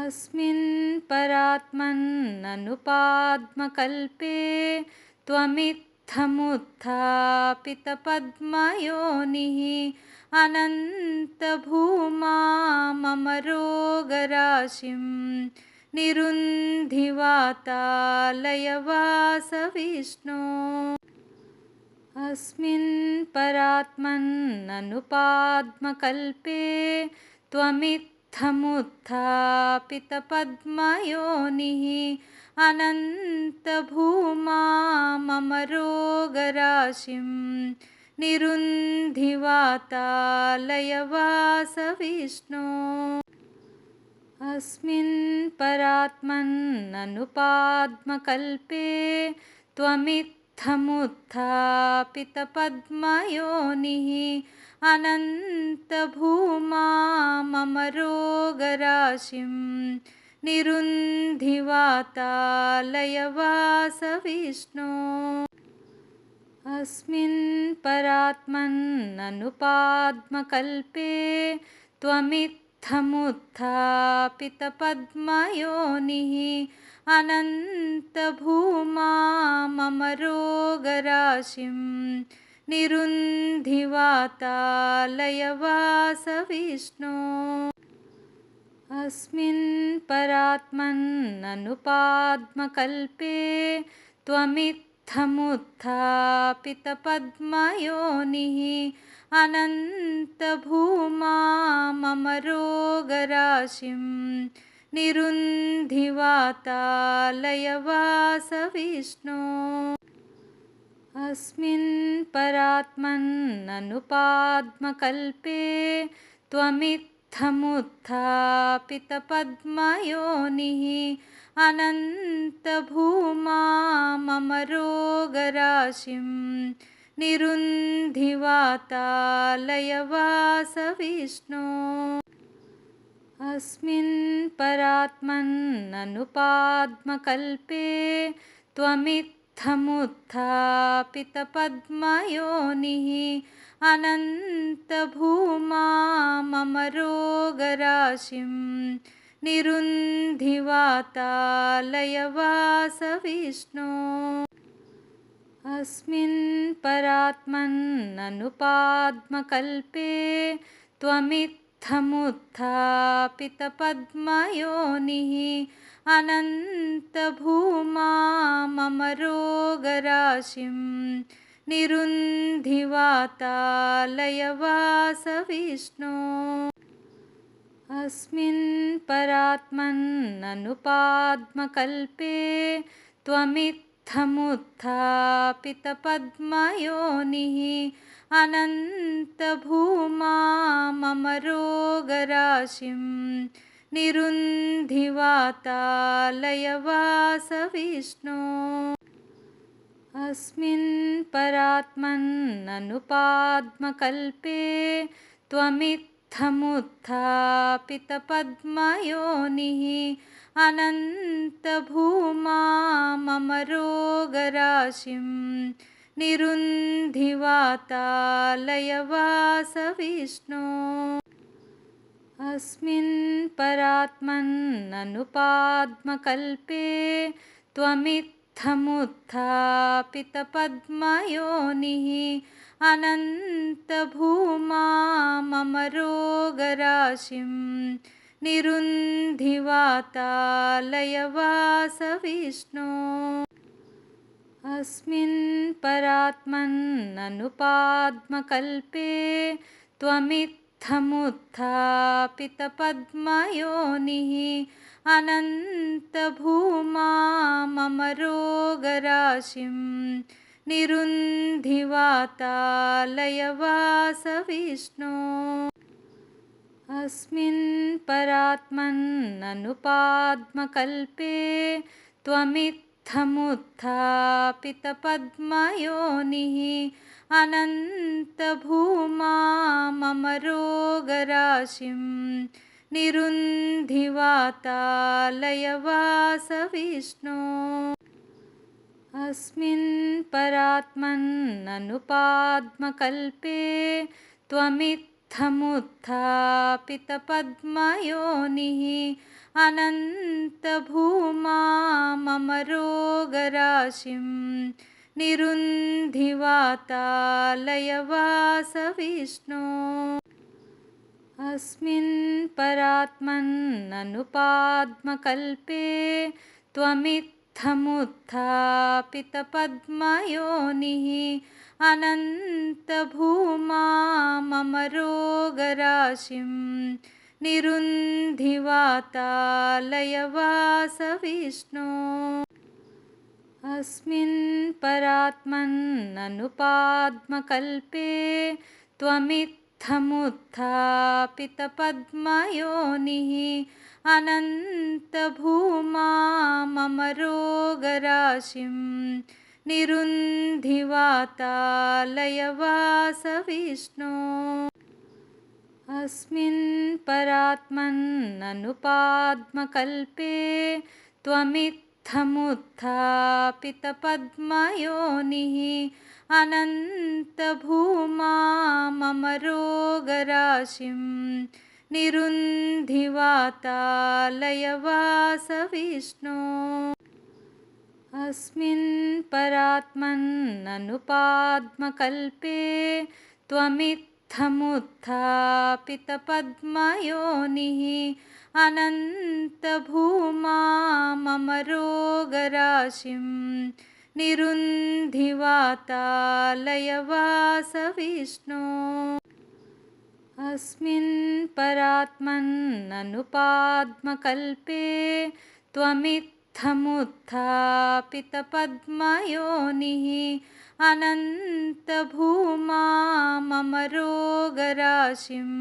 अस्मिन् परात्मन्ननुपाद्मकल्पे त्वमित्थमुत्थापितपद्मयोनिः अनन्तभूमा मम रोगराशिं निरुन्धिवातालयवासविष्णो। अस्मिन् परात्मन्ननुपाद्मकल्पे त्वमित्थमुत्थापितपद्मयोनिः अनन्तभूमा मम रोगराशिं निरुन्धिवातालयवासविष्णो। अस्मिन् परात्मन्ननुपाद्मकल्पे त्वमित्थमुत्थापितपद्मयोनिः अनन्तभूमा मम रोगराशिं निरुन्धिवातालयवासविष्णो। अस्मिन् परात्मन्ननुपाद्मकल्पे त्वमित्थमुत्थापितपद्मयोनिः अनन्तभूमा मम रोगराशिं निरुन्धिवातालयवासविष्णो। अस्मिन् परात्मन्ननुपाद्मकल्पे त्वमित्थमुत्थापितपद्मयोनिः अनन्तभूमा मम रोगराशिं निरुन्धिवातालयवासविष्णो। अस्मिन् परात्मन्ननुपाद्मकल्पे त्वमित्थमुत्थापितपद्मयोनिः अनन्तभूमा मम रोगराशिं निरुन्धिवातालयवासविष्णो। अस्मिन् परात्मन्ननुपाद्मकल्पे त्वमित्थमुत्थापितपद्मयोनिः अनन्तभूमा मम रोगराशिं निरुन्धिवातालयवासविष्णो। अस्मिन् परात्मन्ननुपाद्मकल्पे त्वमित्थमुत्थापितपद्मयोनिः अनन्तभूमा मम रोगराशिं निरुन्धिवातालयवासविष्णो। अस्मिन् परात्मन्ननुपाद्मकल्पे त्वमित्थमुत्थापितपद्मयोनिः अनन्तभूमा मम रोगराशिं निरुन्धिवातालयवासविष्णो। अस्मिन् परात्मन्ननुपाद्मकल्पे त्वमित्थमुत्थापितपद्मयोनिः अनन्तभूमा मम रोगराशिं निरुन्धिवातालयवासविष्णो। अस्मिन् परात्मन्ननुपाद्मकल्पे त्वमित्थमुत्थापितपद्मयोनिः अनन्तभूमा मम रोगराशिं निरुन्धिवातालयवासविष्णो। अस्मिन् परात्मन्ननुपाद्मकल्पे त्वमित्थमुत्थापितपद्मयोनिः अनन्तभूमा मम रोगराशिं निरुन्धिवातालयवासविष्णो। अस्मिन् परात्मन्ननुपाद्मकल्पे त्वमित्थमुत्थापितपद्मयोनिः अनन्तभूमा मम रोगराशिं निरुन्धिवातालयवासविष्णो। अस्मिन् परात्मन्ननुपाद्मकल्पे त्वमित्थमुत्थापितपद्मयोनिः अनन्तभूमा मम रोगराशिं निरुन्धिवातालयवासविष्णो अस्मिन् परात्मन्ननुपाद्मकल्पे त्वमित्थमुत्थापितपद्मयोनिः अनन्तभूमा मम रोगराशिं निरुन्धिवातालयवासविष्णो अस्मिन् परात्मन्ननुपाद्मकल्पे त्वमित्थमुत्थापितपद्मयोनिः अनन्तभूमा मम रोगराशिं निरुन्धिवातालयवासविष्णो अस्मिन् परात्मन्ननुपाद्मकल्पे त्वमित्थमुत्थापितपद्मयोनिः अनन्तभूमा मम रोगराशिं निरुन्धिवातालयवासविष्णो अस्मिन् परात्मन्ननुपाद्मकल्पे त्वमित्थमुत्थापितपद्मयोनिः अनन्तभूमा मम रोगराशिं निरुन्धिवातालयवासविष्णो अस्मिन् परात्मन्ननुपाद्मकल्पे त्वमित्थमुत्थापितपद्मयोनिः अनन्तभूमा मम रोगराशिं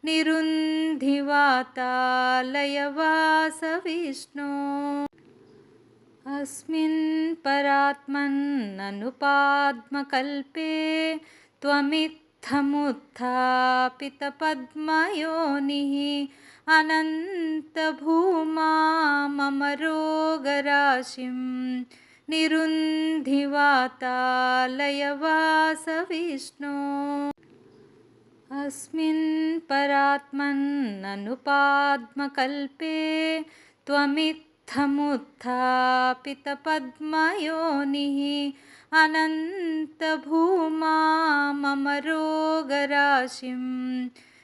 निरुन्धिवातालयवासविष्णो अस्मिन् परात्मन्ननुपाद्मकल्पे त्वमित्थमुत्थापितपद्मयोनिः अनन्तभूमा मम रोगराशिं निरुन्धिवातालयवासविष्णो अस्मिन् परात्मन्ननुपाद्मकल्पे त्वमित्थमुत्थापितपद्मयोनिः अनन्तभूमा मम रोगराशिं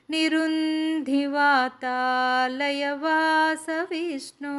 निरुन्धिवातालयवासविष्णो